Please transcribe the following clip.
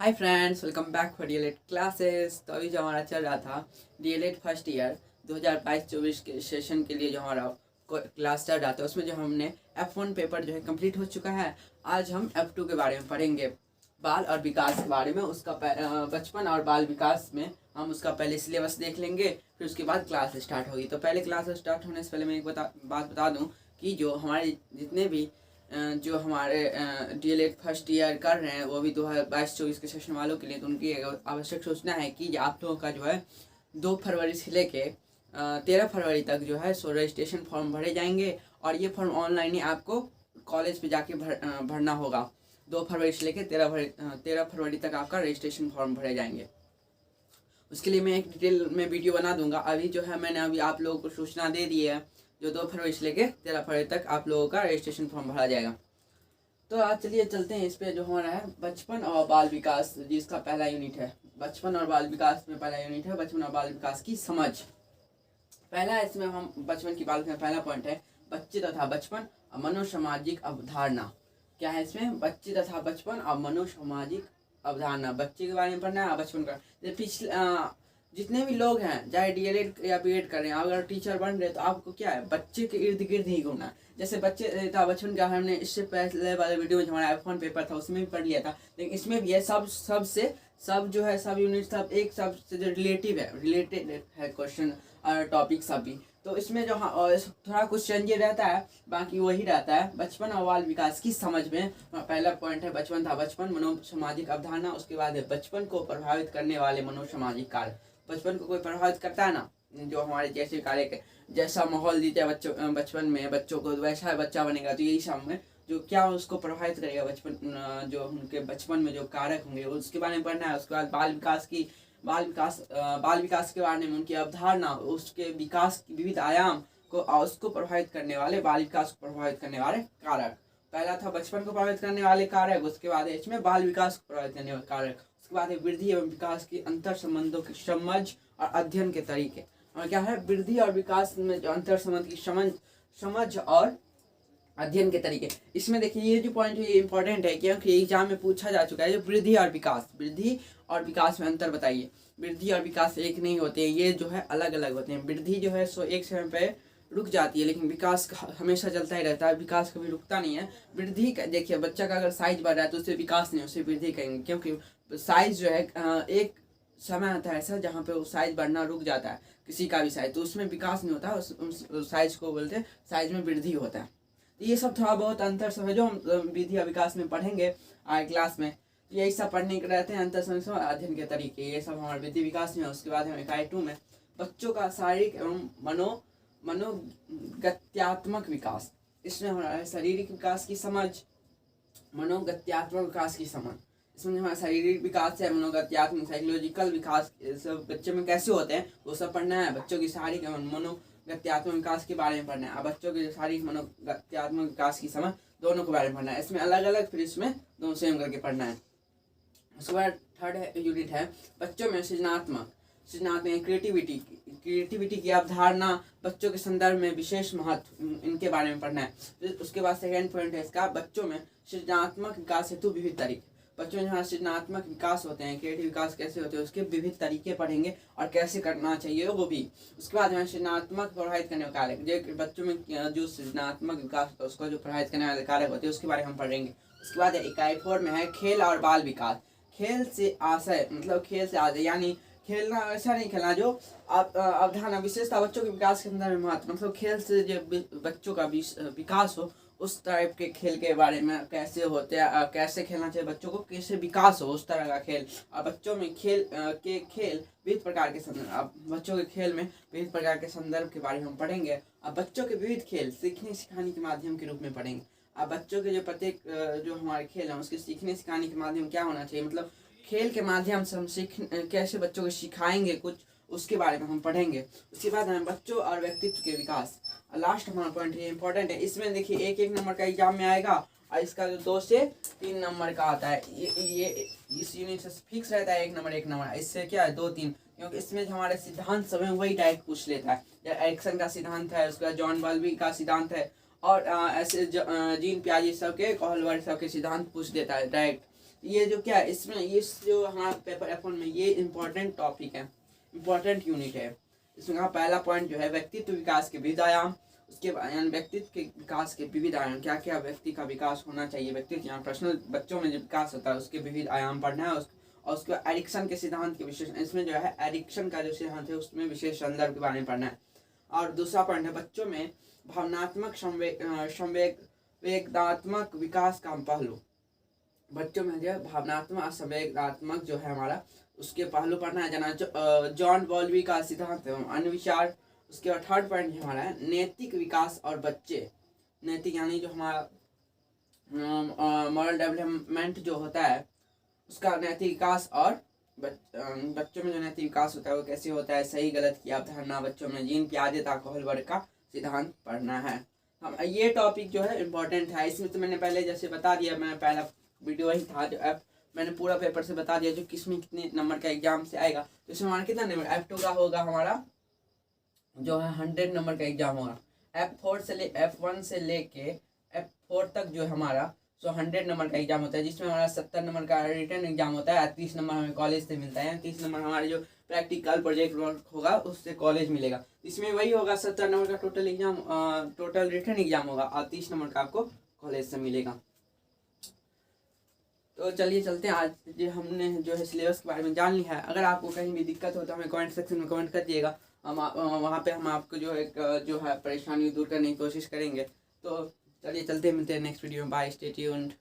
Hi friends, welcome back for DElEd classes. तो अभी जो हमारा चल रहा था डीएलएड फर्स्ट ईयर 2022-24 के सेशन के लिए जो हमारा क्लास चल रहा था, उसमें जो हमने F1 पेपर जो है कंप्लीट हो चुका है। आज हम F2 के बारे में पढ़ेंगे, बाल और विकास के बारे में। उसका बचपन और बाल विकास में हम उसका पहले सिलेबस देख लेंगे, फिर उसके बाद क्लास स्टार्ट होगी। तो पहले क्लास स्टार्ट होने से पहले मैं एक बात बता दूँ कि जो हमारे जितने भी जो हमारे डीएलएड फर्स्ट ईयर कर रहे हैं, वो भी 2022-24 के सेशन वालों के लिए, तो उनकी आवश्यक सूचना है कि आप लोगों का जो है 2 फरवरी से लेके 13 फरवरी तक जो है सो रजिस्ट्रेशन फॉर्म भरे जाएंगे। और ये फॉर्म ऑनलाइन ही आपको कॉलेज पे जाके भरना होगा। 2 फरवरी से लेके 13 फरवरी तक आपका रजिस्ट्रेशन फॉर्म भरे जाएंगे। उसके लिए मैं एक डिटेल में वीडियो बना दूंगा। अभी जो है मैंने अभी आप लोगों को सूचना दे दी है, जो 2 फरवरी से लेके 13 फरवरी तक आप लोगों का रजिस्ट्रेशन फॉर्म भरा जाएगा। तो आज चलिए चलते हैं इस पे। जो हमारा है बचपन और बाल विकास, जिसका पहला यूनिट है बचपन और बाल विकास में पहला यूनिट है बचपन और बाल विकास की समझ। पहला इसमें हम बचपन की बाल में पहला पॉइंट है बच्चे तथा बचपन और मनोसामाजिक अवधारणा। क्या है इसमें? बच्चे तथा बचपन और मनोसामाजिक अवधारणा। बच्चे के बारे में पढ़ना है, बचपन का। पिछले जितने भी लोग हैं, चाहे डीएलएड या बीएड कर रहे हैं, अगर टीचर बन रहे तो आपको क्या है, बच्चे के इर्द गिर्द ही घूमना है। जैसे बच्चे था बचपन का, हमने इससे पहले वाले वीडियो में हमारा F1 पेपर था उसमें भी पढ़ लिया था, लेकिन इसमें भी है सब जो है, सब यूनिट सब एक सबसे जो रिलेटेड है क्वेश्चन और टॉपिक सब भी। तो इसमें जो थोड़ा कुछ चेंज रहता है, बाकी वही रहता है। बचपन और बाल विकास की समझ में पहला पॉइंट है बचपन था बचपन मनोसामाजिक अवधारणा। उसके बाद है बचपन को प्रभावित करने वाले मनोसामाजिक कार्य। बचपन को कोई प्रभावित करता है ना, जो हमारे जैसे कार्य जैसा माहौल देते हैं बच्चों बचपन में बच्चों को, वैसा बच्चा बनेगा। तो यही सब में जो क्या उसको प्रभावित करेगा बचपन, जो उनके बचपन में जो कारक होंगे उसके बारे में पढ़ना है। उसके बाद बाल विकास के बारे में, उनकी अवधारणा, उसके विकास की विविध आयाम को उसको प्रभावित करने वाले, बाल विकास को प्रभावित करने वाले कारक। पहला था बचपन को प्रभावित करने वाले कारक, उसके बाद है इसमें बाल विकास को प्रभावित करने वाले कारक। उसके बाद है वृद्धि एवं विकास की अंतर संबंधों की समझ और अध्ययन के तरीके। और क्या है, वृद्धि और विकास में जो अंतर संबंध की समझ और अध्ययन के तरीके। इसमें देखिए ये जो पॉइंट है ये इंपॉर्टेंट है, क्योंकि एग्जाम में पूछा जा चुका है। जो वृद्धि और विकास में अंतर बताइए। वृद्धि और विकास एक नहीं होते हैं, ये जो है अलग अलग होते हैं। वृद्धि जो है सो एक समय पे रुक जाती है, लेकिन विकास हमेशा चलता ही रहता है। विकास कभी रुकता नहीं है। वृद्धि देखिए, बच्चा का अगर साइज बढ़ रहा है तो उसे विकास नहीं, उसे वृद्धि कहेंगे, क्योंकि साइज जो है एक समय आता है ऐसा जहाँ पे वो साइज बढ़ना रुक जाता है, किसी का भी साइज, तो उसमें विकास नहीं होता, उस साइज को बोलते हैं, साइज में वृद्धि होता है। तो ये सब थोड़ा बहुत अंतर सब है जो हम वृद्धि और विकास में पढ़ेंगे आगे क्लास में। तो यही सब पढ़ने के रहते हैं, अंतर समझ और अध्ययन के तरीके, ये सब हमारे वृद्धि विकास में। उसके बाद हम इकाई 2 में बच्चों का शारीरिक एवं मनोगत्यात्मक विकास। इसमें हमारा शारीरिक विकास की समझ, मनोगत्यात्मक विकास की समझ। इसमें हमारा शारीरिक विकास है, मनोगत्यात्मक साइकोलॉजिकल विकास सब बच्चे में कैसे होते हैं वो सब पढ़ना है। बच्चों की शारीरिक एवं मनोगत्यात्मक विकास के बारे में पढ़ना है। बच्चों के शारीरिक मनोगत्यात्मक विकास की समझ दोनों के बारे में पढ़ना है। इसमें अलग अलग, फिर इसमें दोनों सेम करके पढ़ना है। उसके बाद थर्ड यूनिट है बच्चों में सृजनात्मक क्रिएटिविटी की अवधारणा, बच्चों के संदर्भ में विशेष महत्व, इनके बारे में पढ़ना है। फिर उसके बाद सेकेंड पॉइंट है इसका बच्चों में सृजनात्मक विकास हेतु विविध तरीके। बच्चों में जहाँ सृजनात्मक विकास होते हैं, क्रिएटिव विकास कैसे होते हैं, उसके विविध तरीके पढ़ेंगे और कैसे करना चाहिए वो भी। उसके बाद हमें सृजनात्मक प्रभावित करने वाले कारक, जो बच्चों में जो सृजनात्मक विकास होता है उसको जो प्रभावित करने वाले कारक होते हैं उसके बारे में हम पढ़ेंगे। उसके बाद इकाई 4 में है खेल और बाल विकास। खेल से आशय, मतलब खेल से आशय यानी खेलना ऐसा नहीं खेलना जो अवधारणा, विशेषता बच्चों के विकास के अंदर महत्व, मतलब खेल से जो बच्चों का विकास हो, उस टाइप के खेल के बारे में, कैसे होते हैं, कैसे खेलना चाहिए बच्चों को, कैसे विकास हो उस तरह का खेल। और बच्चों में खेल विविध प्रकार के संदर्भ, बच्चों के खेल में विविध प्रकार के संदर्भ के बारे में हम पढ़ेंगे। अब बच्चों के विविध खेल सीखने सिखाने के माध्यम के रूप में पढ़ेंगे। अब बच्चों के जो प्रत्येक जो हमारे खेल हैं उसके सीखने सिखाने के माध्यम क्या होना चाहिए, मतलब खेल के माध्यम से हम कैसे बच्चों को सिखाएंगे कुछ, उसके बारे में हम पढ़ेंगे। उसके बाद हमें बच्चों और व्यक्तित्व के विकास। लास्ट हमारा पॉइंट ये इंपॉर्टेंट है। इसमें देखिए एक नंबर का एग्जाम में आएगा और इसका जो 2 से 3 नंबर का आता है, ये इस यूनिट से फिक्स रहता है 1 नंबर। इससे क्या है 2-3, क्योंकि इसमें हमारे सिद्धांत सब है वही डायरेक्ट पूछ लेता है। एरिक्सन का सिद्धांत है, उसका जॉन बल्बी का सिद्धांत है, और ऐसे जीन पियाजे सबके, कहलवर्ग सबके सिद्धांत पूछ देता है डायरेक्ट। ये जो क्या है इसमें, इस जो हमारा पेपर F1 में ये इम्पोर्टेंट टॉपिक है, इम्पोर्टेंट यूनिट है। इसमें का पहला पॉइंट जो है व्यक्तित्व विकास के विविध आयाम, उसके यानी व्यक्तित्व के विकास के विविध आयाम, क्या क्या व्यक्ति का विकास होना चाहिए, व्यक्तित्व यहाँ पर्सनल बच्चों में जो विकास होता है उसके विविध आयाम पढ़ना है। और उसके बाद एरिक्सन के सिद्धांत के विशेष, इसमें जो है एरिक्सन का जो सिद्धांत है उसमें विशेष संदर्भ के बारे में पढ़ना है। और दूसरा पॉइंट है बच्चों में भावनात्मक संवेगात्मक विकास का पहलू, बच्चों में जो है भावनात्मक संवेगात्मक जो है हमारा उसके पहलू पढ़ना है, जना जॉन बॉल्बी का सिद्धांत एवं अन्य विचार। उसके बाद थर्ड पॉइंट हमारा है नैतिक विकास और बच्चे, नैतिक यानी जो हमारा मॉरल डेवलपमेंट जो होता है उसका नैतिक विकास, और बच्चों में जो नैतिक विकास होता है वो कैसे होता है, सही गलत की अवधारणा बच्चों में, जीन पियाजे दा कोहलबर्ग का सिद्धांत पढ़ना है। हम ये टॉपिक जो है इम्पोर्टेंट है। इसमें तो मैंने पहले जैसे बता दिया, मैं पहला वीडियो ही था जो मैंने पूरा पेपर से बता दिया जो किसमें कितने नंबर का एग्जाम से आएगा। तो इसमें हमारा कितना नंबर F2 का होगा, हमारा जो है 100 नंबर का एग्जाम होगा। F1 से लेके F4 तक जो हमारा 100 नंबर का एग्जाम होता है, जिसमें हमारा 70 नंबर का रिटर्न एग्जाम होता है, 30 नंबर हमें कॉलेज से मिलता है, 30 नंबर हमारे जो प्रैक्टिकल प्रोजेक्ट वर्क होगा उससे कॉलेज मिलेगा। इसमें वही होगा 70 नंबर का total exam, total return exam होगा और 30 नंबर का आपको कॉलेज से मिलेगा। तो चलिए चलते हैं, आज जो हमने जो है सिलेबस के बारे में जान लिया है। अगर आपको कहीं भी दिक्कत हो तो हमें कमेंट सेक्शन में कमेंट कर दिएगा, हम वहाँ पे हम आपको जो है परेशानी दूर करने की कोशिश करेंगे। तो चलिए चलते हैं, मिलते हैं नेक्स्ट वीडियो में। Bye, stay tuned.